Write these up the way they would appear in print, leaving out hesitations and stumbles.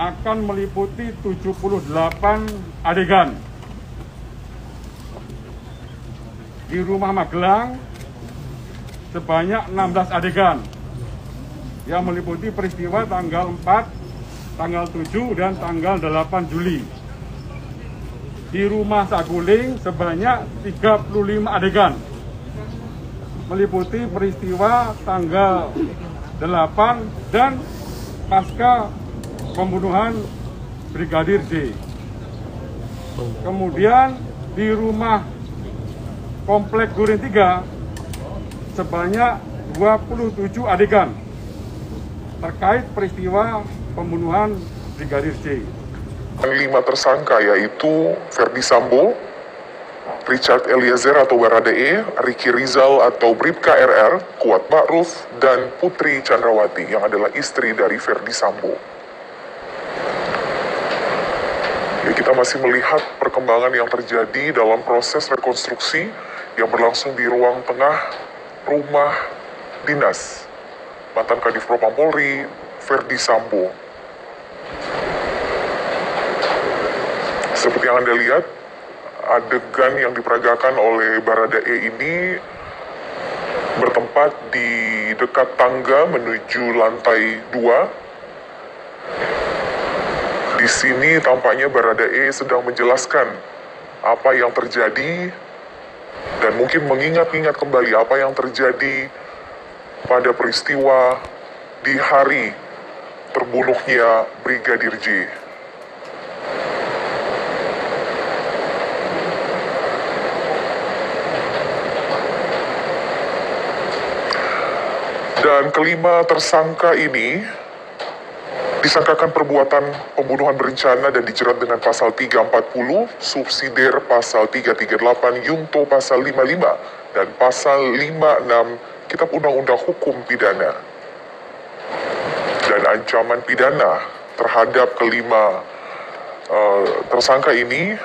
akan meliputi 78 adegan. Di rumah Magelang sebanyak 16 adegan yang meliputi peristiwa tanggal 4, tanggal 7, dan tanggal 8 Juli. Di rumah Saguling sebanyak 35 adegan meliputi peristiwa tanggal 8 dan pasca pembunuhan Brigadir J. Kemudian di rumah Komplek Duren 3 sebanyak 27 adegan terkait peristiwa pembunuhan Brigadir J. 5 tersangka yaitu Ferdi Sambo, Richard Eliezer atau Baradae, Ricky Rizal atau Bribka RR, Kuat Ma'ruf, dan Putri Chandrawati yang adalah istri dari Ferdi Sambo. Ya, kita masih melihat perkembangan yang terjadi dalam proses rekonstruksi yang berlangsung di ruang tengah rumah dinas mantan Kadif Propam Polri, Ferdi Sambo. Seperti yang Anda lihat, adegan yang diperagakan oleh Baradae ini bertempat di dekat tangga menuju lantai 2. Di sini tampaknya Baradae sedang menjelaskan apa yang terjadi dan mungkin mengingat-ingat kembali apa yang terjadi pada peristiwa di hari terbunuhnya Brigadir J. Dan kelima tersangka ini disangkakan perbuatan pembunuhan berencana dan dijerat dengan pasal 340, subsidiar pasal 338, Yungto pasal 55, dan pasal 56 Kitab Undang-Undang Hukum Pidana. Dan ancaman pidana terhadap kelima tersangka ini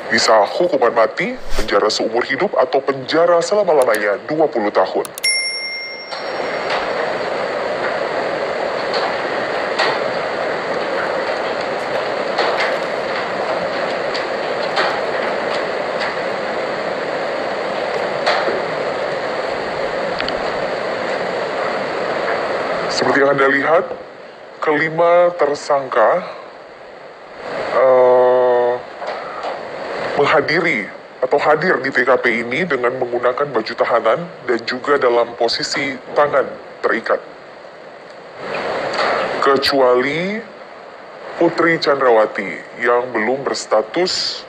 bisa hukuman mati, penjara seumur hidup, atau penjara selama-lamanya 20 tahun. Seperti yang Anda lihat, kelima tersangka menghadiri atau hadir di TKP ini dengan menggunakan baju tahanan dan juga dalam posisi tangan terikat. Kecuali Putri Chandrawati yang belum berstatus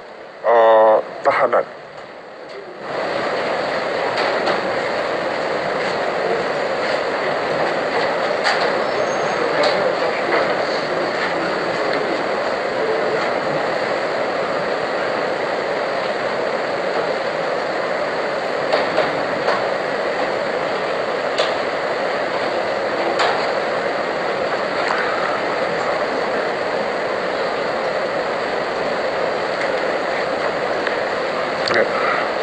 tahanan.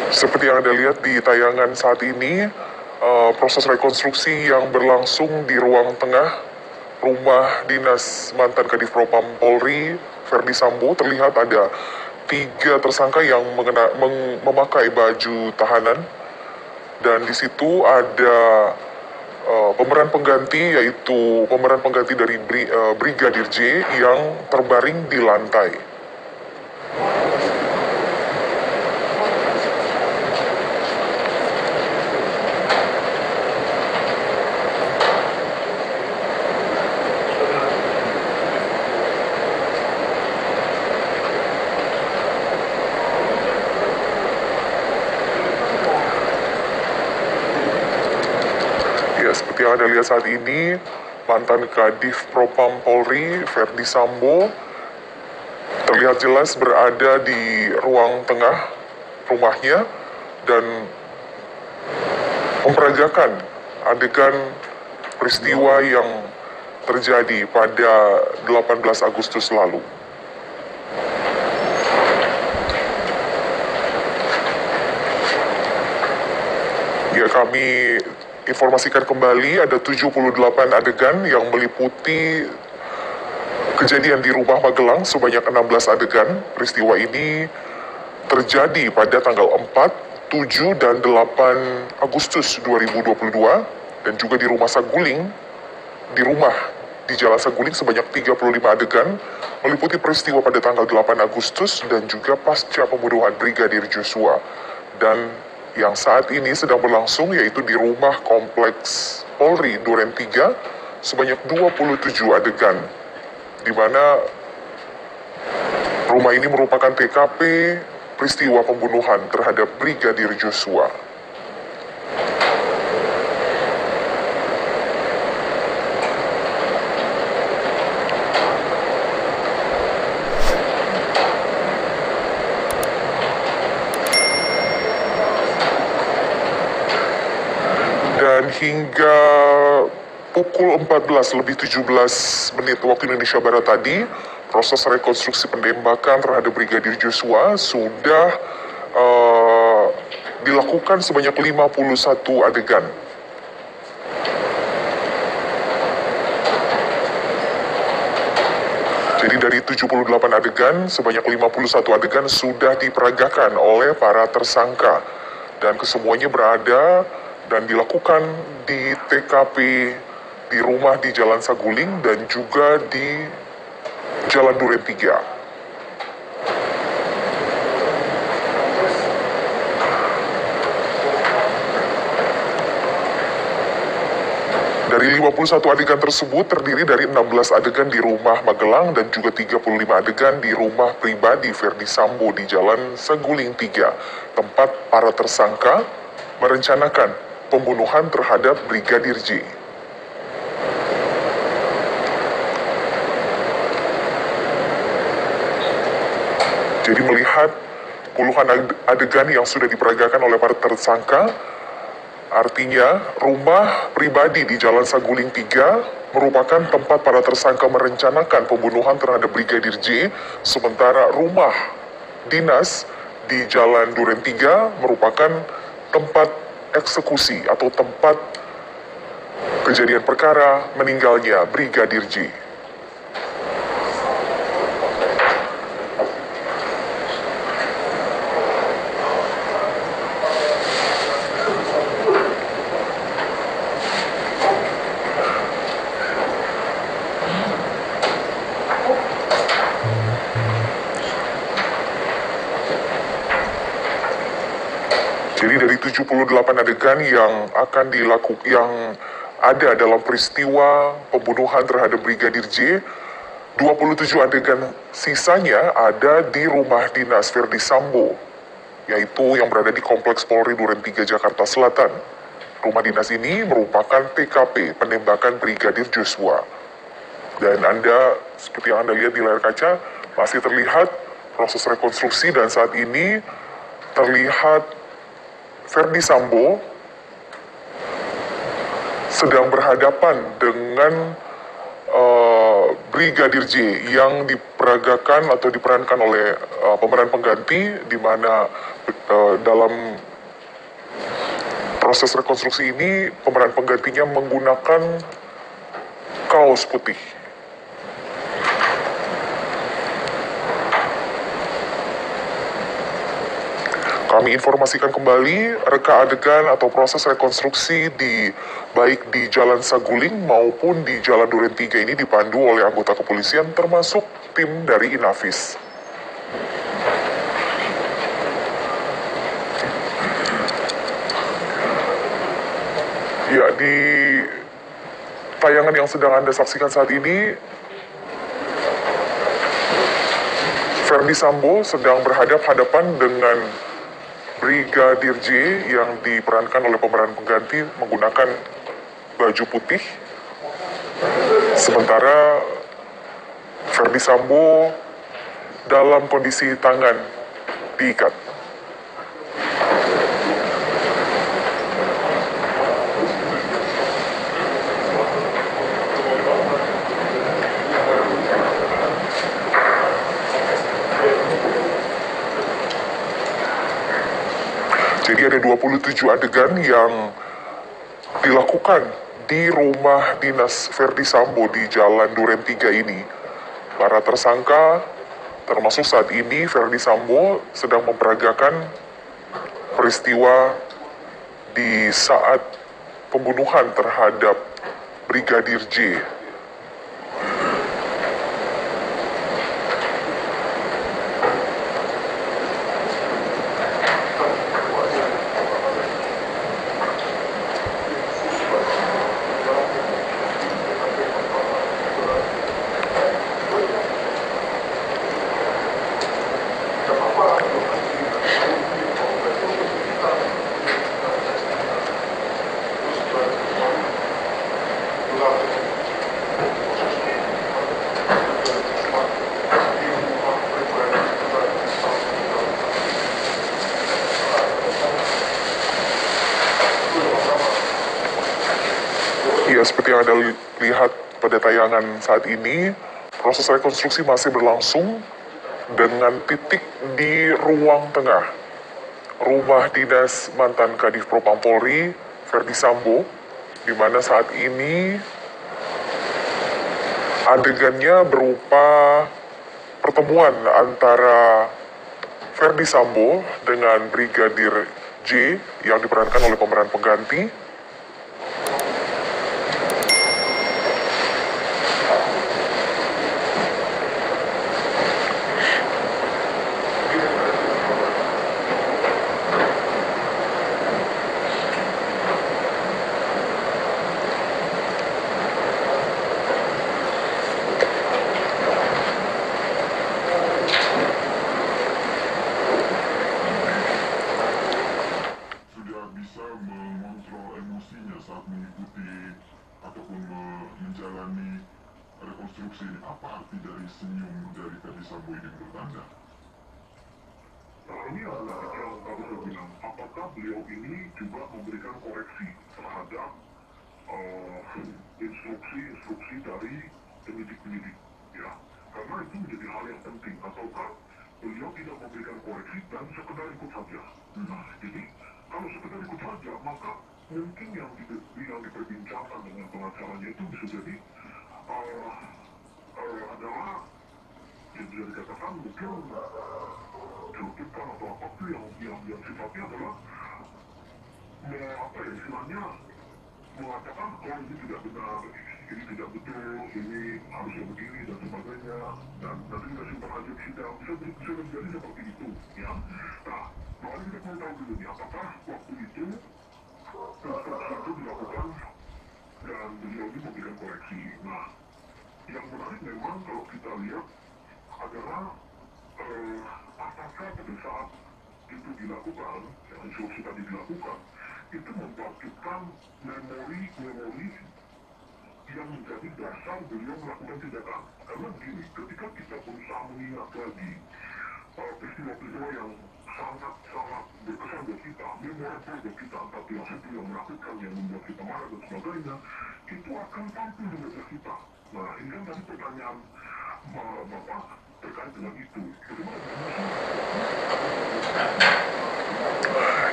Seperti yang Anda lihat di tayangan saat ini, proses rekonstruksi yang berlangsung di ruang tengah rumah dinas mantan Kadif Propam Polri, Ferdi Sambo, terlihat ada 3 tersangka yang memakai baju tahanan, dan di situ ada pemeran pengganti, yaitu pemeran pengganti dari Brigadir J yang terbaring di lantai. Ya, seperti yang Anda lihat saat ini, mantan Kadif Propam Polri, Ferdi Sambo, terlihat jelas berada di ruang tengah rumahnya dan memperagakan adegan peristiwa yang terjadi pada 18 Agustus lalu. Ya, kami informasikan kembali ada 78 adegan yang meliputi kejadian di rumah Magelang sebanyak 16 adegan. Peristiwa ini terjadi pada tanggal 4, 7, dan 8 Agustus 2022, dan juga di rumah Saguling, di Jalan Saguling sebanyak 35 adegan, meliputi peristiwa pada tanggal 8 Agustus dan juga pasca pembunuhan Brigadir Joshua. Dan yang saat ini sedang berlangsung yaitu di rumah kompleks Polri Duren 3 sebanyak 27 adegan, di mana rumah ini merupakan TKP peristiwa pembunuhan terhadap Brigadir Joshua. Dan hingga pukul 14:17 waktu Indonesia Barat tadi, proses rekonstruksi penembakan terhadap Brigadir Joshua sudah dilakukan sebanyak 51 adegan. Jadi dari 78 adegan, sebanyak 51 adegan sudah diperagakan oleh para tersangka. Dan kesemuanya berada dan dilakukan di TKP di rumah di Jalan Saguling dan juga di Jalan Duren 3. Dari 51 adegan tersebut terdiri dari 16 adegan di rumah Magelang dan juga 35 adegan di rumah pribadi Verdi Sambo di Jalan Saguling 3, tempat para tersangka merencanakan pembunuhan terhadap Brigadir J. Jadi melihat puluhan adegan yang sudah diperagakan oleh para tersangka, artinya rumah pribadi di Jalan Saguling 3 merupakan tempat para tersangka merencanakan pembunuhan terhadap Brigadir J, sementara rumah dinas di Jalan Duren 3 merupakan tempat eksekusi atau tempat kejadian perkara meninggalnya Brigadir J. Jadi dari 78 adegan yang ada dalam peristiwa pembunuhan terhadap Brigadir J, 27 adegan sisanya ada di rumah dinas Verdi Sambo, yaitu yang berada di Kompleks Polri Duren 3 Jakarta Selatan. Rumah dinas ini merupakan TKP penembakan Brigadir Joshua. Dan seperti yang Anda lihat di layar kaca, masih terlihat proses rekonstruksi dan saat ini terlihat Verdi Sambo sedang berhadapan dengan Brigadir J yang diperagakan atau diperankan oleh pemeran pengganti, di mana dalam proses rekonstruksi ini pemeran penggantinya menggunakan kaos putih. Kami informasikan kembali reka adegan atau proses rekonstruksi baik di Jalan Saguling maupun di Jalan Duren 3 ini dipandu oleh anggota kepolisian termasuk tim dari Inavis. Ya, di tayangan yang sedang Anda saksikan saat ini, Verdi Sambo sedang berhadapan dengan Brigadir J yang diperankan oleh pemeran pengganti menggunakan baju putih, sementara Verdi Sambo dalam kondisi tangan diikat. Jadi ada 27 adegan yang dilakukan di rumah dinas Verdi Sambo di Jalan Duren 3 ini. Para tersangka, termasuk saat ini Verdi Sambo, sedang memperagakan peristiwa di saat pembunuhan terhadap Brigadir J. Ya, seperti yang Anda lihat pada tayangan saat ini, proses rekonstruksi masih berlangsung dengan titik di ruang tengah rumah dinas mantan Kadif Propam Polri, Verdi Sambo, di mana saat ini adegannya berupa pertemuan antara Verdi Sambo dengan Brigadir J yang diperankan oleh pemeran pengganti. Bisa mengontrol emosinya saat mengikuti ataupun menjalani rekonstruksi ini. Apa arti dari senyum dari Verdi Sambo ini menurut Anda? Nah, ini adalah yang tadi saya bilang, apakah beliau ini juga memberikan koreksi terhadap instruksi-instruksi dari penyidik-penyidik, ya? Karena itu menjadi hal yang penting. Ataukah beliau tidak memberikan koreksi dan sekedar ikut saja? Nah, jadi kalau sekedar ikut saja, maka mungkin yang diperbincangkan dengan pengacaranya itu bisa jadi adalah yang bisa dikatakan mungkin celutukan atau apapun yang sifatnya adalah istilahnya mengatakan kalau ini tidak benar, ini tidak betul, ini harusnya begini dan sebagainya, dan nanti kita simpan aja di sidang, bisa menjadi seperti itu, ya. Nah, makanya kita perlu tahu dulu nih, apakah waktu itu instruksi itu dilakukan dan beliau ini memberikan koreksi. Nah, yang menarik memang kalau kita lihat adalah apakah pada saat itu dilakukan, yang instruksi tadi dilakukan, itu membangkitkan memori-memori yang menjadi dasar beliau melakukan tindakan. Karena begini, ketika kita berusaha mengingat lagi peristiwa-peristiwa yang sangat-sangat berkesan buat kita, memorable buat kita, entah yang itu yang melakukan, yang membuat kita marah dan sebagainya, itu akan tampil di wajah kita. Nah, ini kan tadi pertanyaan Bapak terkait dengan itu.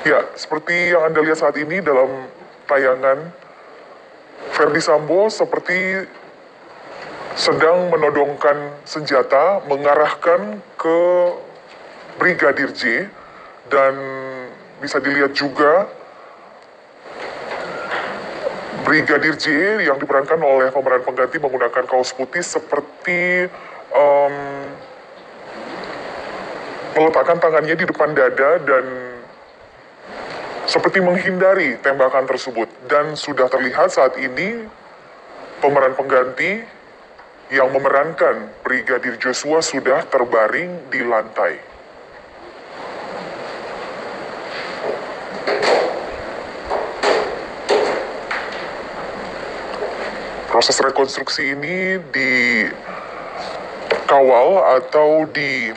Ya, seperti yang Anda lihat saat ini dalam tayangan, Verdi Sambo seperti sedang menodongkan senjata, mengarahkan ke Brigadir J, dan bisa dilihat juga Brigadir J yang diperankan oleh pemeran pengganti menggunakan kaos putih seperti meletakkan tangannya di depan dada dan seperti menghindari tembakan tersebut. Dan sudah terlihat saat ini pemeran pengganti yang memerankan Brigadir Joshua sudah terbaring di lantai. Proses rekonstruksi ini dikawal atau dipandu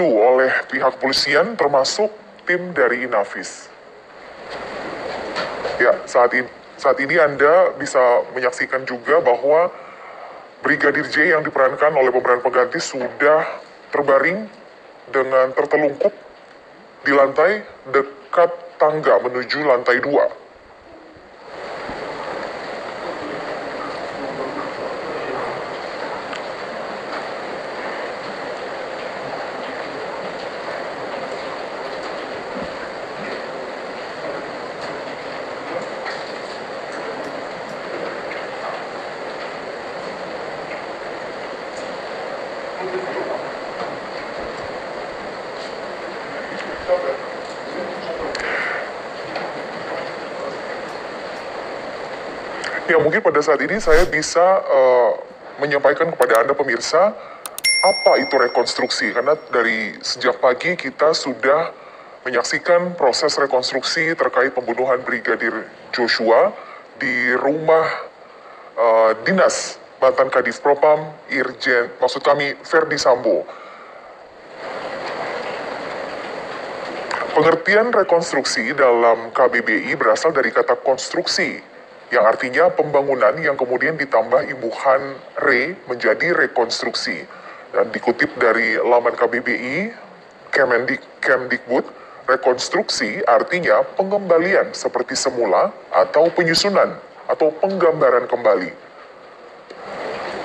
oleh pihak polisian termasuk tim dari Inavis. Ya, saat ini Anda bisa menyaksikan juga bahwa Brigadir J yang diperankan oleh pemeran pengganti sudah terbaring dengan tertelungkup di lantai dekat tangga menuju lantai 2. Ya, mungkin pada saat ini saya bisa menyampaikan kepada Anda pemirsa apa itu rekonstruksi, karena dari sejak pagi kita sudah menyaksikan proses rekonstruksi terkait pembunuhan Brigadir Joshua di rumah dinas mantan Kadif Propam Ferdi Sambo. Pengertian rekonstruksi dalam KBBI berasal dari kata konstruksi, yang artinya pembangunan yang kemudian ditambah imbuhan re menjadi rekonstruksi. Dan dikutip dari laman KBBI, Kemdikbud, rekonstruksi artinya pengembalian seperti semula atau penyusunan atau penggambaran kembali.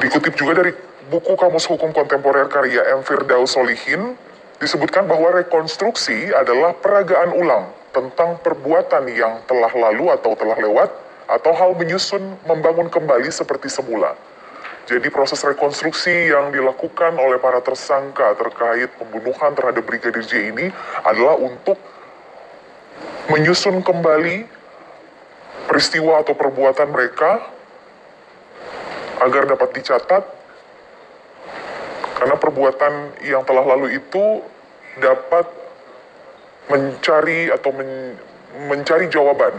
Dikutip juga dari buku Kamus Hukum Kontemporer karya M. Firdaus Solihin, disebutkan bahwa rekonstruksi adalah peragaan ulang tentang perbuatan yang telah lalu atau telah lewat, atau hal menyusun membangun kembali seperti semula. Jadi proses rekonstruksi yang dilakukan oleh para tersangka terkait pembunuhan terhadap Brigadir J ini adalah untuk menyusun kembali peristiwa atau perbuatan mereka agar dapat dicatat, karena perbuatan yang telah lalu itu dapat mencari atau mencari jawaban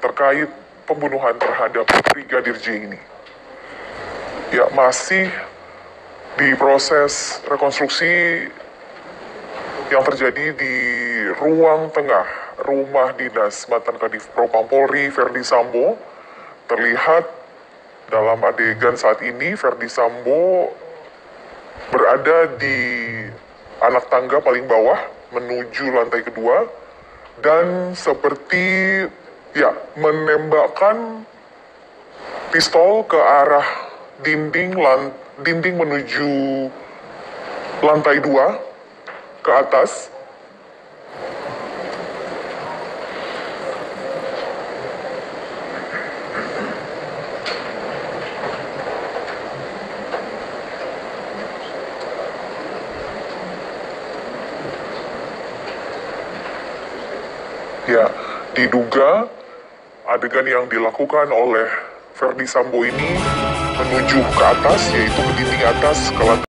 terkait pembunuhan terhadap Brigadir J ini. Ya, masih di proses rekonstruksi yang terjadi di ruang tengah rumah dinas mantan Kadif Propam Polri Ferdi Sambo. Terlihat dalam adegan saat ini Ferdi Sambo berada di anak tangga paling bawah menuju lantai kedua dan seperti menembakkan pistol ke arah dinding menuju lantai 2 ke atas. Ya, diduga adegan yang dilakukan oleh Ferdi Sambo ini menuju ke atas, yaitu ke dinding atas ke lantai